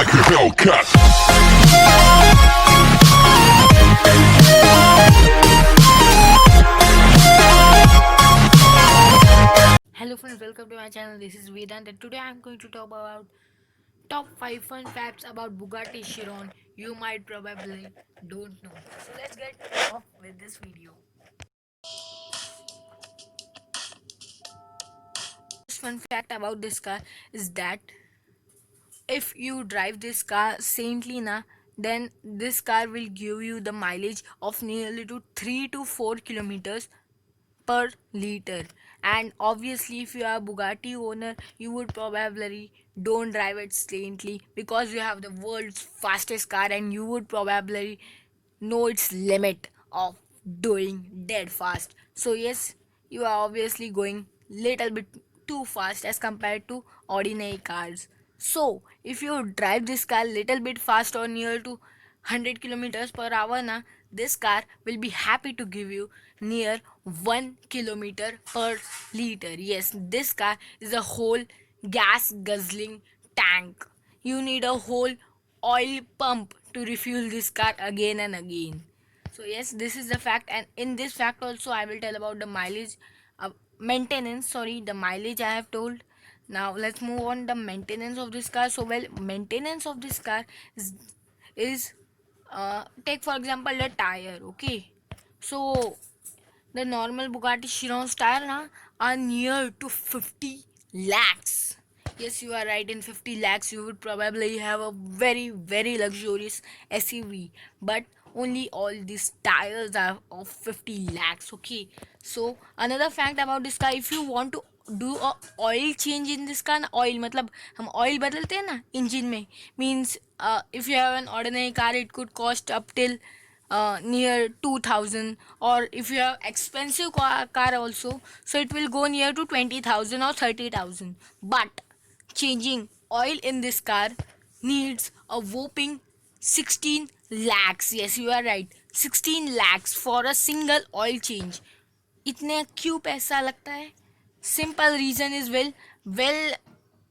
like a Hellcat. Hello friends, welcome to my channel. This is Vedant and today I am going to talk about top 5 fun facts about Bugatti Chiron you might probably don't know. So let's get off with this video. First fun fact about this car is that if you drive this car saintly na, then this car will give you the mileage of nearly to 3 to 4 kilometers per liter. And obviously if you are a Bugatti owner you would probably don't drive it saintly because you have the world's fastest car and you would probably know its limit of doing dead fast. So yes, you are obviously going little bit too fast as compared to ordinary cars. So if you drive this car little bit fast or near to 100 kilometers per hour na, this car will be happy to give you near 1 kilometer per liter. Yes, this car is a whole gas guzzling tank. You need a whole oil pump to refuel this car again and again. So yes, this is the fact, and in this fact also I will tell about the mileage, maintenance. Sorry, the mileage I have told. Now let's move on the maintenance of this car. So well, maintenance of this car is take for example the tire. Okay, so the normal Bugatti Chiron's tire na, are near to 50 lakhs. Yes, you are right. In 50 lakhs, you would probably have a very luxurious SUV. But only all these tires are of 50 lakhs. Okay. So another fact about this car, if you want to do a oil change in this car, oil मतलब हम oil बदलते हैं ना engine में, means if you have an ordinary car, it could cost up till near 2000, or if you have expensive car also, so it will go near to 20,000 or 30,000. But changing oil in this car needs a whopping 16 lakhs. Yes, you are right, 16 lakhs for a single oil change. इतने क्यों पैसा लगता है? Simple reason is well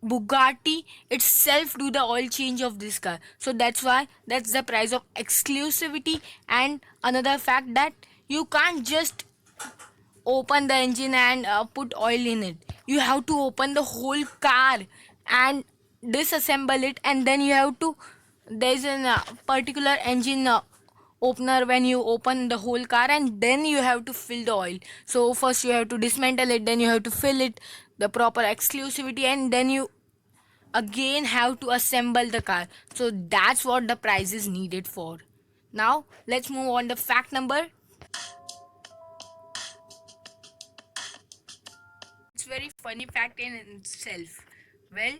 Bugatti itself do the oil change of this car. So that's the price of exclusivity. And another fact that you can't just open the engine and put oil in it. You have to open the whole car and disassemble it, and then you have to, there's a particular engine opener when you open the whole car, and then you have to fill the oil. So first you have to dismantle it, then you have to fill it the proper exclusivity, and then you again have to assemble the car. So that's what the price is needed for. Now let's move on to fact number. It's very funny fact in itself. Well,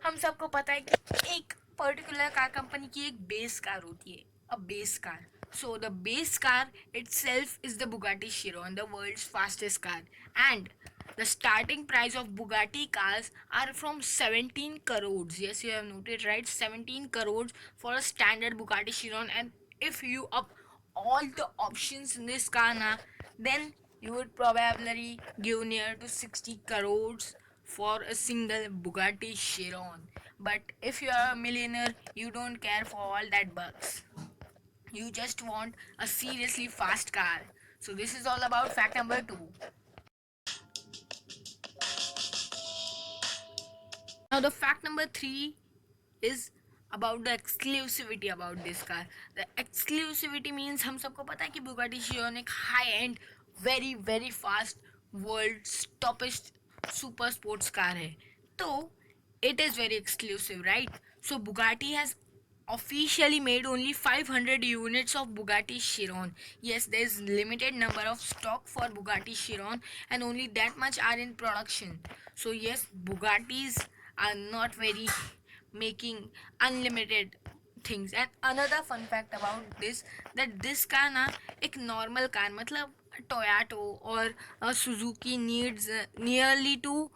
हम सबको पता है कि एक particular car company की एक base car होती है, a base car. So the base car itself is the Bugatti Chiron, the world's fastest car, and the starting price of Bugatti cars are from 17 crores. Yes, you have noted right, 17 crores for a standard Bugatti Chiron. And if you up all the options in this car na, then you would probably give near to 60 crores for a single Bugatti Chiron. But if you are a millionaire, you don't care for all that bucks. You just want a seriously fast car. So this is all about fact number 2. Now the fact number 3 is about the exclusivity about this car. The exclusivity means हम सबको पता है कि Bugatti Chiron एक high end, very fast, world's toppest super sports car है. तो it is very exclusive, right? So Bugatti has officially made only 500 units of Bugatti Chiron. Yes, there is limited number of stock for Bugatti Chiron, and only that much are in production. So yes, Bugattis are not very making unlimited things. And another fun fact about this, that this car ना एक normal car मतलब Toyota or Suzuki needs nearly to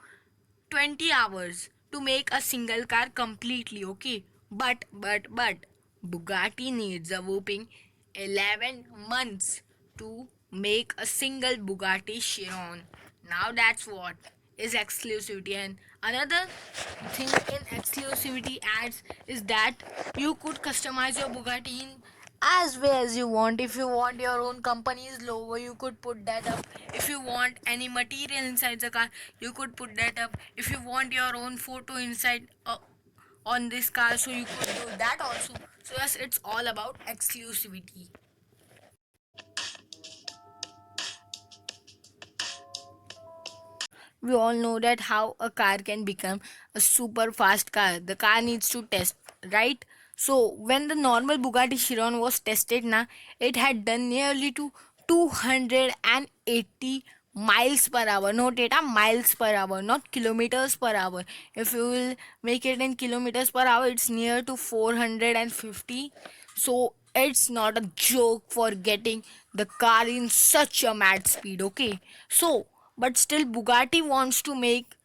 20 hours to make a single car completely. Okay, but Bugatti needs a whopping 11 months to make a single Bugatti Chiron. Now that's what is exclusivity, and another thing in exclusivity ads is that you could customize your Bugatti in as way as you want. If you want your own company's logo, you could put that up. If you want any material inside the car, you could put that up. If you want your own photo inside on this car, so you could do that also. So yes, it's all about exclusivity. We all know that how a car can become a super fast car. The car needs to test, right? So when the normal Bugatti Chiron was tested na, it had done nearly to 280 miles per hour. No data, miles per hour, not kilometers per hour. If you will make it in kilometers per hour, it's near to 450. So it's not a joke for getting the car in such a mad speed, okay? So but still Bugatti wants to make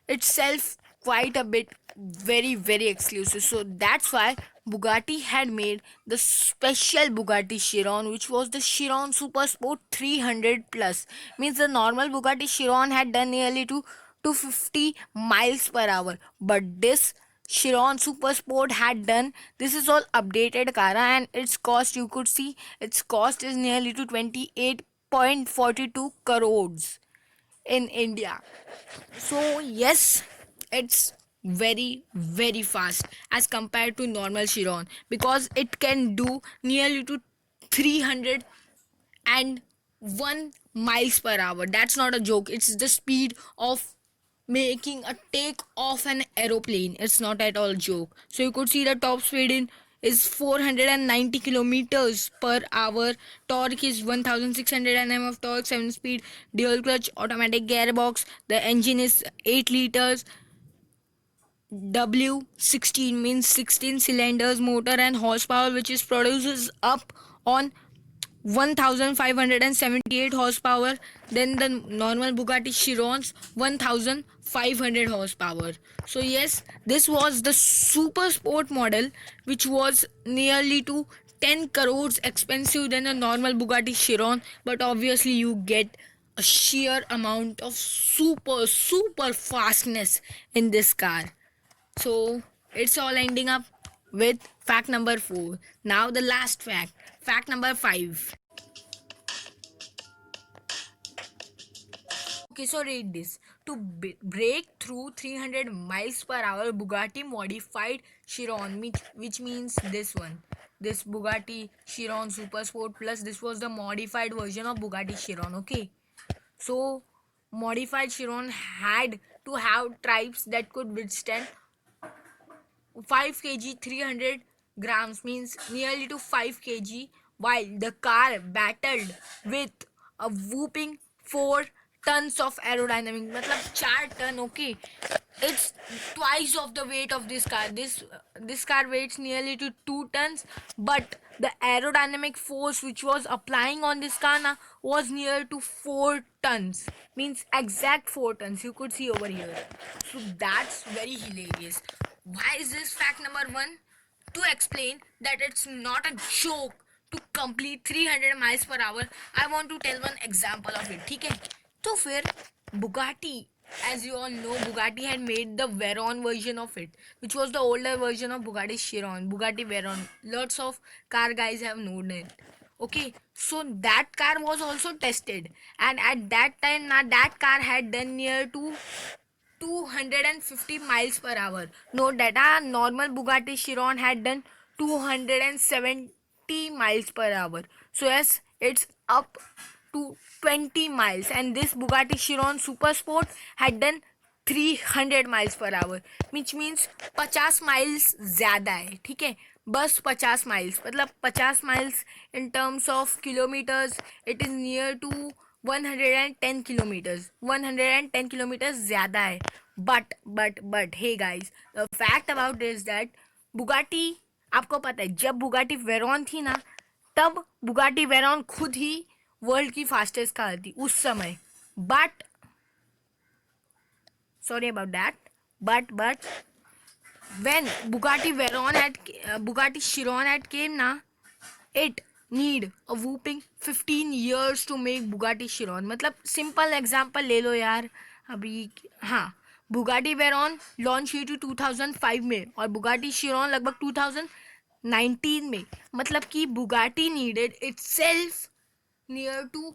itself quite a bit very exclusive. So that's why Bugatti had made the special Bugatti Chiron, which was the Chiron Super Sport 300 plus. Means the normal Bugatti Chiron had done nearly to 250 miles per hour, but this Chiron Super Sport had done, this is all updated car, and its cost, you could see its cost is nearly to 28.42 crores in India. So yes, it's very fast as compared to normal Chiron, because it can do nearly to 301 miles per hour. That's not a joke. It's the speed of making a take off an aeroplane. It's not at all joke. So you could see the top speed in is 490 kilometers per hour. Torque is 1600 nm of torque, 7 speed dual clutch automatic gearbox. The engine is 8 liters W16, means 16 cylinders motor, and horsepower which is produces up on 1578 horsepower. Then the normal Bugatti Chiron's 1500 horsepower. So yes, this was the super sport model, which was nearly to 10 crores expensive than a normal Bugatti Chiron, but obviously you get a sheer amount of super fastness in this car. So it's all ending up with fact number 4. Now the last fact, fact number 5. Okay, so read this. To break through 300 miles per hour, Bugatti modified Chiron, which means this one. This Bugatti Chiron Super Sport Plus, this was the modified version of Bugatti Chiron, okay? So, modified Chiron had to have tribes that could withstand 5 kg 300 grams, means nearly to 5 kg, while the car battled with a whooping 4 tons of aerodynamic, matlab 4 ton, okay? It's twice of the weight of this car. This car weighs nearly to 2 tons, but the aerodynamic force which was applying on this car na, was near to 4 tons, means exact 4 tons, you could see over here. So that's very hilarious. Why is this fact number 1? To explain that it's not a joke to complete 300 miles per hour, I want to tell one example of it, ठीक है? तो फिर Bugatti, as you all know, Bugatti had made the Veyron version of it, which was the older version of Bugatti Chiron, Bugatti Veyron. Lots of car guys have known it. Okay, so that car was also tested, and at that time, now that car had done near to 250 miles per hour. Note that a normal Bugatti Chiron had done 270 miles per hour. So yes, it's up to 20 miles, and this Bugatti Chiron Super Sport had done 300 miles per hour, which means 50 miles ज़्यादा है, ठीक है? बस 50 miles, मतलब 50 miles in terms of kilometers, it is near to 110 kilometers. 110 kilometers ज़्यादा है. But hey guys, the fact about this that Bugatti, आपको पता है जब Bugatti Veyron थी ना, तब Bugatti Veyron खुद ही वर्ल्ड की फास्टेस्ट कार थी उस समय. But sorry about that, but when Bugatti Chiron had came na, it need a whooping 15 years to make Bugatti Chiron. मतलब सिंपल एग्जांपल ले लो यार, अभी हाँ, बुगाटी वेरॉन लॉन्च हुई थी 2005 में और बुगाटी शिरॉन लगभग 2019 में। मतलब कि Bugatti needed itself near to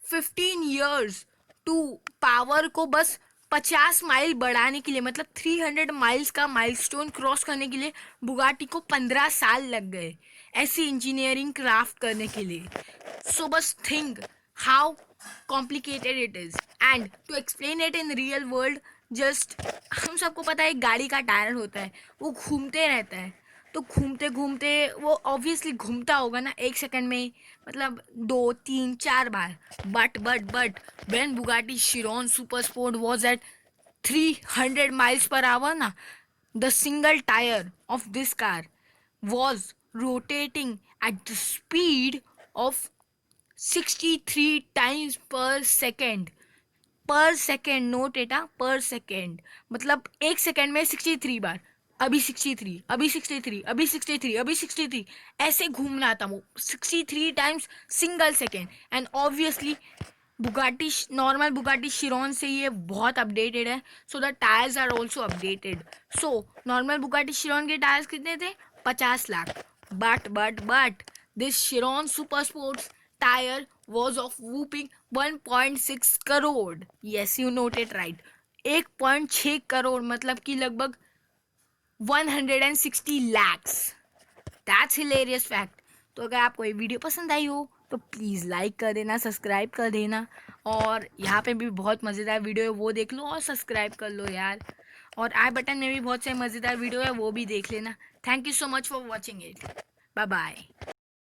15 years to power को बस 50 माइल बढ़ाने के लिए, मतलब 300 माइल्स का माइलस्टोन क्रॉस करने के लिए बुगाटी को 15 साल लग गए ऐसी इंजीनियरिंग क्राफ्ट करने के लिए। सो बस think how complicated it is and to explain it in real world. Just हम सबको पता है गाड़ी का टायर होता है, वो घूमते रहता है, तो घूमते घूमते वो ऑब्वियसली घूमता होगा ना एक सेकंड में, मतलब 2 3 4 बार। But when Bugatti Chiron super sport was at 300 miles per hour ना, the single tire of this car was rotating at the speed of 63 times per second। पर सेकेंड, नोट एटा, पर सेकेंड, मतलब एक सेकेंड में 63 बार। अभी 63, अभी 63, अभी 63, अभी 63, ऐसे घूमना था वो 63 times single second. And obviously Bugatti, normal Bugatti Chiron से ये बहुत अपडेटेड है, so the tyres are also updated. So normal Bugatti Chiron के टायर्स कितने थे? 50 lakh. But this Chiron super sports tyre was of whooping 1.6 crore. yes you noted right, 1.6 crore, मतलब कि लगभग 160 lakhs। That's hilarious fact. तो अगर आपको ये वीडियो पसंद आई हो तो प्लीज़ लाइक कर देना, सब्सक्राइब कर देना, और यहाँ पे भी बहुत मज़ेदार वीडियो है वो देख लो और सब्सक्राइब कर लो यार। और आई बटन में भी बहुत से मज़ेदार वीडियो है वो भी देख लेना। Thank you so much for watching it. Bye bye.